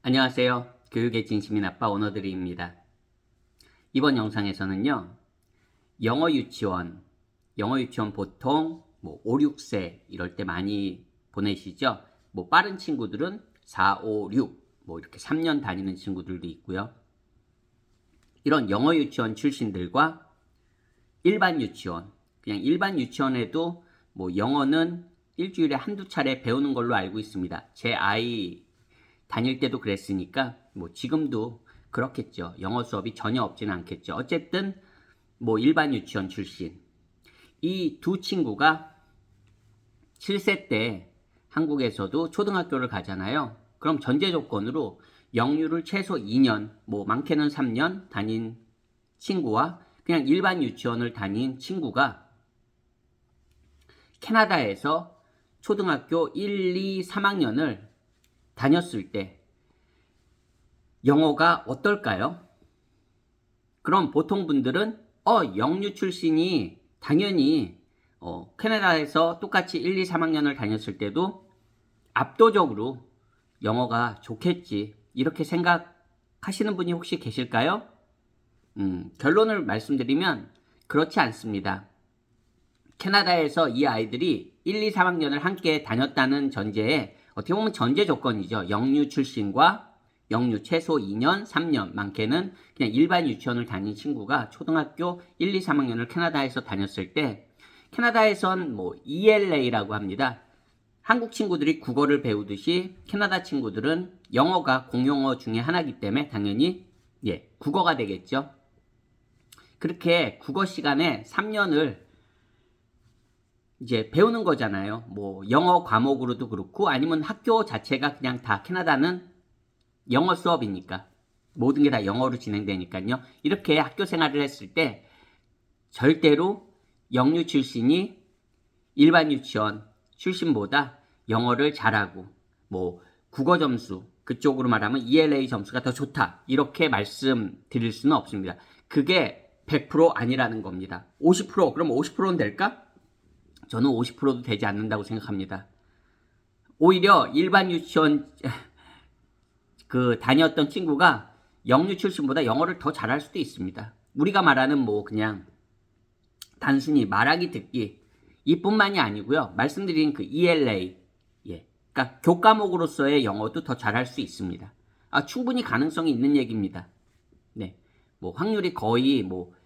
안녕하세요. 교육의 진심인 아빠 오너드리입니다. 이번 영상에서는요. 영어 유치원 보통 5, 6세 이럴 때 많이 보내시죠. 빠른 친구들은 4, 5, 6 이렇게 3년 다니는 친구들도 있고요. 이런 영어 유치원 출신들과 일반 유치원, 그냥 일반 유치원에도 영어는 일주일에 한두 차례 배우는 걸로 알고 있습니다. 제 아이 다닐 때도 그랬으니까 지금도 그렇겠죠. 영어 수업이 전혀 없지는 않겠죠. 어쨌든 일반 유치원 출신 이 두 친구가 7세 때 한국에서도 초등학교를 가잖아요. 그럼 전제 조건으로 영유를 최소 2년, 많게는 3년 다닌 친구와 그냥 일반 유치원을 다닌 친구가 캐나다에서 초등학교 1, 2, 3학년을 다녔을 때 영어가 어떨까요? 그럼 보통 분들은 영유 출신이 당연히 캐나다에서 똑같이 1, 2, 3학년을 다녔을 때도 압도적으로 영어가 좋겠지 이렇게 생각하시는 분이 혹시 계실까요? 결론을 말씀드리면 그렇지 않습니다. 캐나다에서 이 아이들이 1, 2, 3학년을 함께 다녔다는 전제에 어떻게 보면 전제 조건이죠. 영유 출신과 영유 최소 2년, 3년, 많게는 그냥 일반 유치원을 다닌 친구가 초등학교 1, 2, 3학년을 캐나다에서 다녔을 때 캐나다에선 ELA라고 합니다. 한국 친구들이 국어를 배우듯이 캐나다 친구들은 영어가 공용어 중에 하나이기 때문에 당연히 국어가 되겠죠. 그렇게 국어 시간에 3년을 이제 배우는 거잖아요. 영어 과목으로도 그렇고 아니면 학교 자체가 그냥 다 캐나다는 영어 수업이니까 모든 게 다 영어로 진행되니까요. 이렇게 학교 생활을 했을 때 절대로 영유 출신이 일반 유치원 출신보다 영어를 잘하고 국어 점수 그쪽으로 말하면 ELA 점수가 더 좋다 이렇게 말씀드릴 수는 없습니다. 그게 100% 아니라는 겁니다. 50% 그럼 50%는 될까? 저는 50%도 되지 않는다고 생각합니다. 오히려 일반 유치원 다녔던 친구가 영유 출신보다 영어를 더 잘할 수도 있습니다. 우리가 말하는 그냥 단순히 말하기 듣기 이뿐만이 아니고요. 말씀드린 ELA 그러니까 교과목으로서의 영어도 더 잘할 수 있습니다. 충분히 가능성이 있는 얘기입니다. 네, 확률이 거의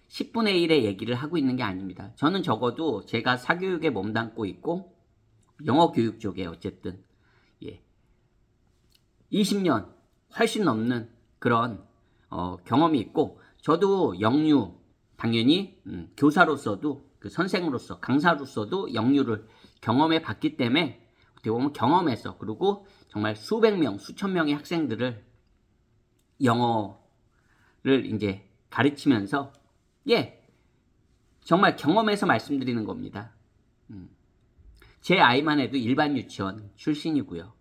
10분의 1의 얘기를 하고 있는 게 아닙니다. 저는 적어도 제가 사교육에 몸담고 있고 영어 교육 쪽에 어쨌든 20년 훨씬 넘는 그런 경험이 있고 저도 영유 당연히 교사로서도 선생으로서 강사로서도 영유를 경험해 봤기 때문에 어떻게 보면 경험해서 그리고 정말 수백 명 수천 명의 학생들을 영어를 이제 가르치면서 정말 경험해서 말씀드리는 겁니다. 제 아이만 해도 일반 유치원 출신이고요.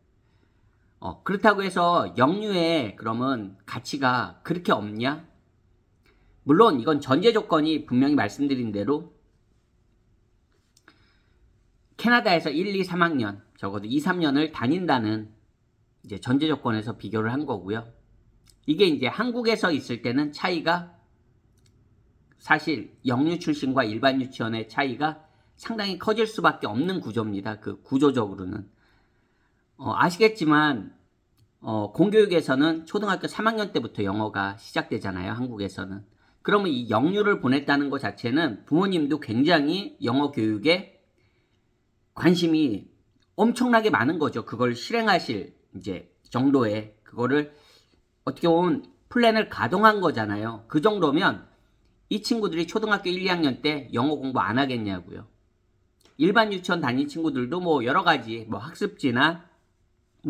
그렇다고 해서 영유의 그러면 가치가 그렇게 없냐? 물론 이건 전제 조건이 분명히 말씀드린 대로 캐나다에서 1, 2, 3학년 적어도 2, 3년을 다닌다는 이제 전제 조건에서 비교를 한 거고요. 이게 이제 한국에서 있을 때는 차이가 사실 영유 출신과 일반 유치원의 차이가 상당히 커질 수밖에 없는 구조입니다. 구조적으로는. 아시겠지만 공교육에서는 초등학교 3학년 때부터 영어가 시작되잖아요. 한국에서는. 그러면 이 영유를 보냈다는 것 자체는 부모님도 굉장히 영어 교육에 관심이 엄청나게 많은 거죠. 그걸 실행하실 이제 정도의 그거를 어떻게 보면 플랜을 가동한 거잖아요. 그 정도면 이 친구들이 초등학교 1, 2학년 때 영어 공부 안 하겠냐고요. 일반 유치원 다닌 친구들도 여러 가지 학습지나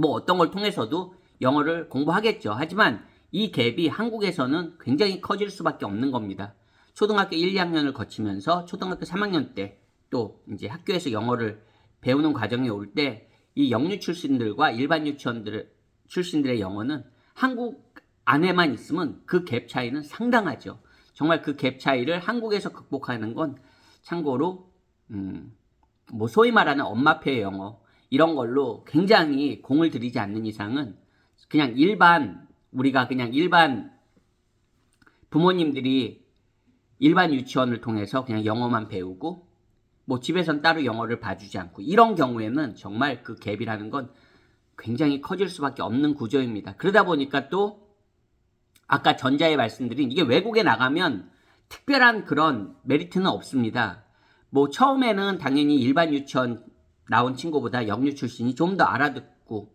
어떤 걸 통해서도 영어를 공부하겠죠. 하지만 이 갭이 한국에서는 굉장히 커질 수밖에 없는 겁니다. 초등학교 1, 2학년을 거치면서 초등학교 3학년 때 또 이제 학교에서 영어를 배우는 과정에 올 때 이 영유 출신들과 일반 유치원들 출신들의 영어는 한국 안에만 있으면 그 갭 차이는 상당하죠. 정말 그 갭 차이를 한국에서 극복하는 건 참고로 소위 말하는 엄마표 영어 이런 걸로 굉장히 공을 들이지 않는 이상은 그냥 우리가 그냥 일반 부모님들이 일반 유치원을 통해서 그냥 영어만 배우고 뭐 집에선 따로 영어를 봐주지 않고 이런 경우에는 정말 그 갭이라는 건 굉장히 커질 수밖에 없는 구조입니다. 그러다 보니까 또 아까 전자에 말씀드린 이게 외국에 나가면 특별한 그런 메리트는 없습니다. 뭐 처음에는 당연히 일반 유치원 나온 친구보다 영유 출신이 좀 더 알아듣고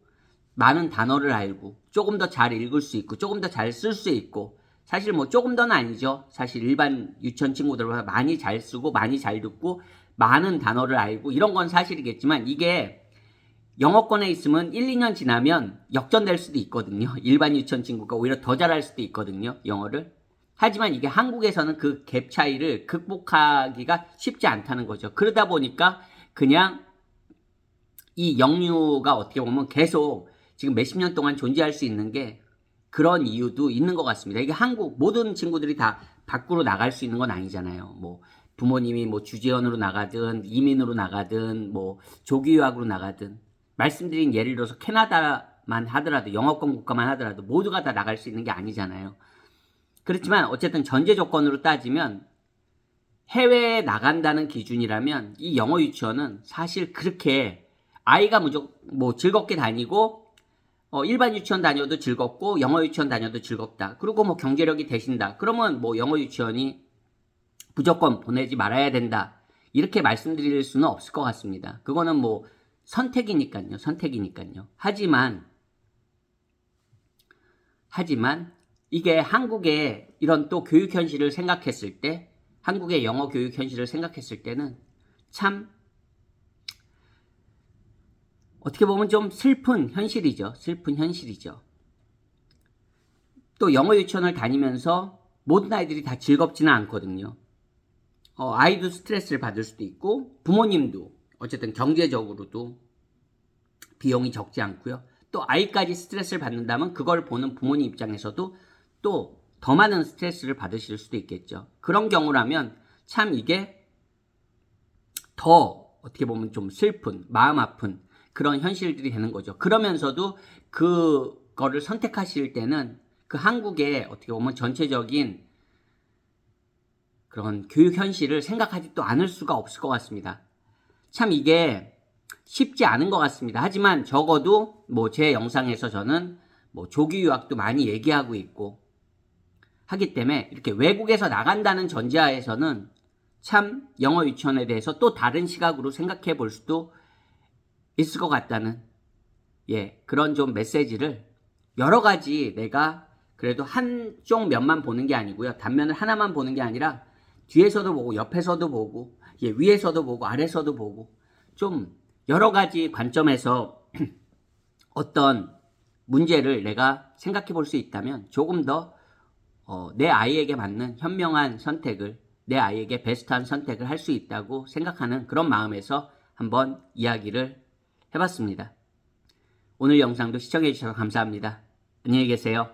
많은 단어를 알고 조금 더 잘 읽을 수 있고 조금 더 잘 쓸 수 있고 사실 뭐 조금 더는 아니죠. 사실 일반 유치원 친구들보다 많이 잘 쓰고 많이 잘 듣고 많은 단어를 알고 이런 건 사실이겠지만 이게 영어권에 있으면 1, 2년 지나면 역전될 수도 있거든요. 일반 유치원 친구가 오히려 더 잘할 수도 있거든요. 영어를. 하지만 이게 한국에서는 그 갭 차이를 극복하기가 쉽지 않다는 거죠. 그러다 보니까 그냥 이 영유가 어떻게 보면 계속 지금 몇십 년 동안 존재할 수 있는 게 그런 이유도 있는 것 같습니다. 이게 한국 모든 친구들이 다 밖으로 나갈 수 있는 건 아니잖아요. 뭐 부모님이 뭐 주재원으로 나가든 이민으로 나가든 뭐 조기 유학으로 나가든 말씀드린 예를 들어서 캐나다만 하더라도 영어권 국가만 하더라도 모두가 다 나갈 수 있는 게 아니잖아요. 그렇지만 어쨌든 전제 조건으로 따지면 해외에 나간다는 기준이라면 이 영어 유치원은 사실 그렇게 아이가 무조건 뭐 즐겁게 다니고 일반 유치원 다녀도 즐겁고 영어 유치원 다녀도 즐겁다. 그리고 뭐 경제력이 되신다. 그러면 뭐 영어 유치원이 무조건 보내지 말아야 된다. 이렇게 말씀드릴 수는 없을 것 같습니다. 그거는 뭐 선택이니까요. 하지만 이게 한국의 이런 또 교육 현실을 생각했을 때 한국의 영어 교육 현실을 생각했을 때는 참 어떻게 보면 좀 슬픈 현실이죠. 또 영어 유치원을 다니면서 모든 아이들이 다 즐겁지는 않거든요. 아이도 스트레스를 받을 수도 있고 부모님도 어쨌든 경제적으로도 비용이 적지 않고요. 또 아이까지 스트레스를 받는다면 그걸 보는 부모님 입장에서도 또 더 많은 스트레스를 받으실 수도 있겠죠. 그런 경우라면 참 이게 더 어떻게 보면 좀 슬픈, 마음 아픈 그런 현실들이 되는 거죠. 그러면서도 그거를 선택하실 때는 그 한국의 어떻게 보면 전체적인 그런 교육 현실을 생각하지 또 않을 수가 없을 것 같습니다. 참 이게 쉽지 않은 것 같습니다. 하지만 적어도 뭐 제 영상에서 저는 뭐 조기 유학도 많이 얘기하고 있고 하기 때문에 이렇게 외국에서 나간다는 전제하에서는 참 영어 유치원에 대해서 또 다른 시각으로 생각해 볼 수도 있을 것 같다는 그런 좀 메시지를 여러 가지 내가 그래도 한쪽 면만 보는 게 아니고요. 단면을 하나만 보는 게 아니라 뒤에서도 보고 옆에서도 보고 위에서도 보고 아래서도 보고 좀 여러 가지 관점에서 어떤 문제를 내가 생각해 볼 수 있다면 조금 더 내 아이에게 맞는 현명한 선택을 내 아이에게 베스트한 선택을 할 수 있다고 생각하는 그런 마음에서 한번 이야기를 해봤습니다. 오늘 영상도 시청해 주셔서 감사합니다. 안녕히 계세요.